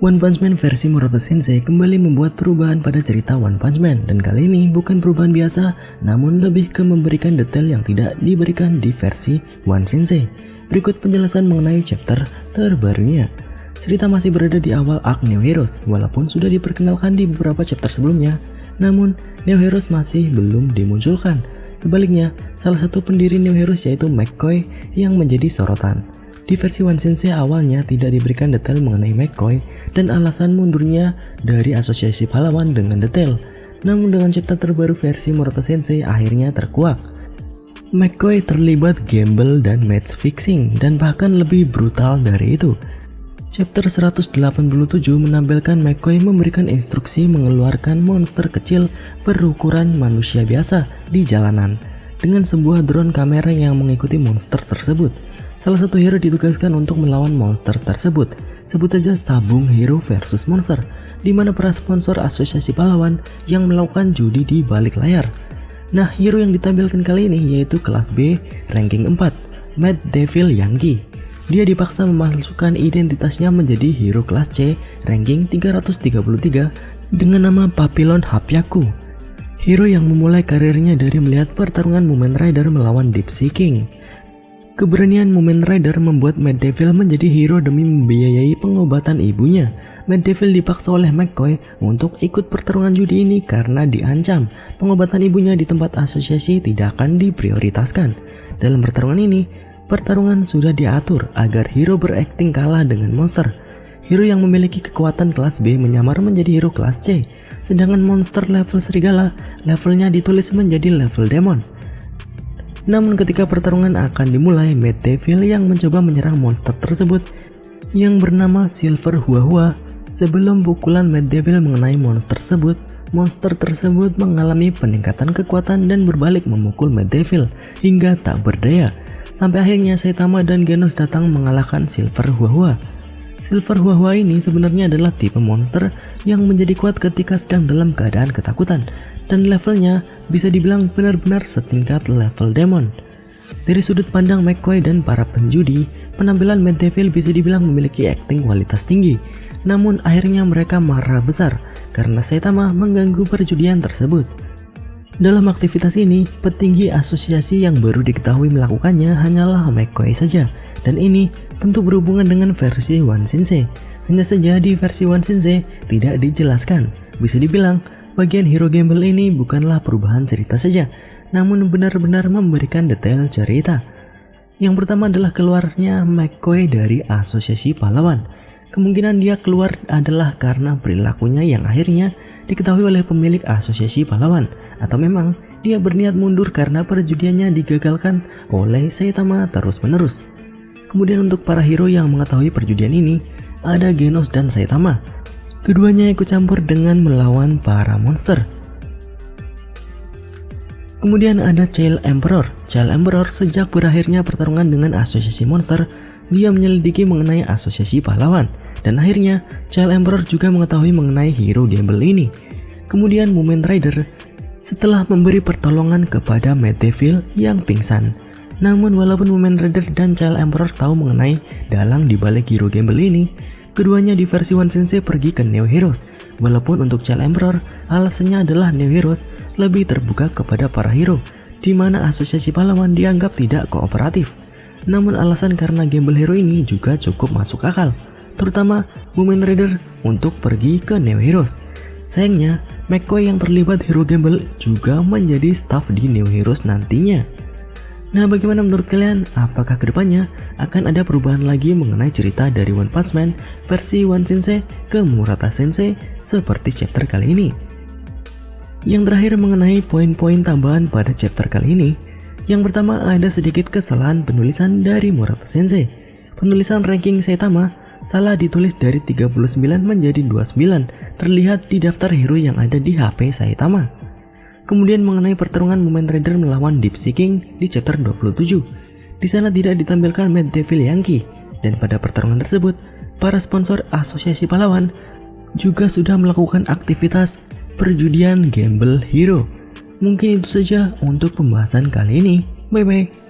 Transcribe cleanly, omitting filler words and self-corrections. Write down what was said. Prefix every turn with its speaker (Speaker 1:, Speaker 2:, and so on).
Speaker 1: One Punch Man versi Murata Sensei kembali membuat perubahan pada cerita One Punch Man, dan kali ini bukan perubahan biasa, namun lebih ke memberikan detail yang tidak diberikan di versi One Sensei. Berikut penjelasan mengenai chapter terbarunya. Cerita masih berada di awal arc New Heroes, walaupun sudah diperkenalkan di beberapa chapter sebelumnya, namun New Heroes masih belum dimunculkan. Sebaliknya, salah satu pendiri New Heroes yaitu McCoy yang menjadi sorotan. Di versi One Sensei awalnya tidak diberikan detail mengenai McCoy dan alasan mundurnya dari asosiasi pahlawan dengan detail. Namun dengan chapter terbaru versi Murata Sensei akhirnya terkuak. McCoy terlibat gamble dan match fixing, dan bahkan lebih brutal dari itu. Chapter 187 menampilkan McCoy memberikan instruksi mengeluarkan monster kecil berukuran manusia biasa di jalanan dengan sebuah drone kamera yang mengikuti monster tersebut. Salah satu hero ditugaskan untuk melawan monster tersebut. Sebut saja Sabung Hero versus Monster, di mana para sponsor asosiasi pahlawan yang melakukan judi di balik layar. Nah, hero yang ditampilkan kali ini yaitu kelas B, ranking 4, Mad Devil Yankee. Dia dipaksa memasukkan identitasnya menjadi hero kelas C, ranking 333 dengan nama Papillon Hapyaku. Hero yang memulai karirnya dari melihat pertarungan Mumen Rider melawan Deep Sea King. Keberanian Mumen Rider membuat Mad Devil menjadi hero demi membiayai pengobatan ibunya. Mad Devil dipaksa oleh McCoy untuk ikut pertarungan judi ini karena diancam pengobatan ibunya di tempat asosiasi tidak akan diprioritaskan. Dalam pertarungan ini, pertarungan sudah diatur agar hero berakting kalah dengan monster. Hero yang memiliki kekuatan kelas B menyamar menjadi hero kelas C, sedangkan monster level serigala levelnya ditulis menjadi level demon. Namun ketika pertarungan akan dimulai, Mad Devil yang mencoba menyerang monster tersebut yang bernama Silver Hua-Hua. Sebelum pukulan Mad Devil mengenai monster tersebut mengalami peningkatan kekuatan dan berbalik memukul Mad Devil hingga tak berdaya. Sampai akhirnya Saitama dan Genos datang mengalahkan Silver Hua-Hua. Silver Hua-Hua ini sebenarnya adalah tipe monster yang menjadi kuat ketika sedang dalam keadaan ketakutan, dan levelnya bisa dibilang benar-benar setingkat level demon. Dari sudut pandang McCoy dan para penjudi, penampilan Mad Devil bisa dibilang memiliki acting kualitas tinggi. Namun akhirnya mereka marah besar karena Saitama mengganggu perjudian tersebut. Dalam aktivitas ini, petinggi asosiasi yang baru diketahui melakukannya hanyalah McCoy saja, dan ini tentu berhubungan dengan versi One Sensei. Hanya saja di versi One Sensei tidak dijelaskan. Bisa dibilang, bagian hero gamble ini bukanlah perubahan cerita saja, namun benar-benar memberikan detail cerita. Yang pertama adalah keluarnya McCoy dari asosiasi pahlawan. Kemungkinan dia keluar adalah karena perilakunya yang akhirnya diketahui oleh pemilik asosiasi pahlawan, atau memang dia berniat mundur karena perjudiannya digagalkan oleh Saitama terus-menerus. Kemudian untuk para hero yang mengetahui perjudian ini, ada Genos dan Saitama. Keduanya ikut campur dengan melawan para monster. Kemudian ada Child Emperor. Child Emperor sejak berakhirnya pertarungan dengan asosiasi monster, dia menyelidiki mengenai asosiasi pahlawan, dan akhirnya Child Emperor juga mengetahui mengenai hero gamble ini. Kemudian Mumen Rider setelah memberi pertolongan kepada Mad Devil yang pingsan. Namun walaupun Mumen Rider dan Child Emperor tahu mengenai dalang dibalik hero gamble ini, keduanya di versi One Sensei pergi ke New Heroes. Walaupun untuk Child Emperor alasannya adalah New Heroes lebih terbuka kepada para hero, di mana asosiasi pahlawan dianggap tidak kooperatif. Namun alasan karena gamble hero ini juga cukup masuk akal, terutama Mumen Rider untuk pergi ke New Heroes. Sayangnya, McCoy yang terlibat hero gamble juga menjadi staff di New Heroes nantinya. Nah, bagaimana menurut kalian? Apakah kedepannya akan ada perubahan lagi mengenai cerita dari One Punch Man versi One Sensei ke Murata Sensei seperti chapter kali ini? Yang terakhir mengenai poin-poin tambahan pada chapter kali ini. Yang pertama, ada sedikit kesalahan penulisan dari Murata Sensei. Penulisan ranking Saitama salah ditulis dari 39 menjadi 29, terlihat di daftar hero yang ada di HP Saitama. Kemudian mengenai pertarungan Mumen Rider melawan Deep Sea King di chapter 27. Di sana tidak ditampilkan Mad Devil Yankee, dan pada pertarungan tersebut, para sponsor asosiasi pahlawan juga sudah melakukan aktivitas perjudian gamble hero. Mungkin itu saja untuk pembahasan kali ini. Bye bye.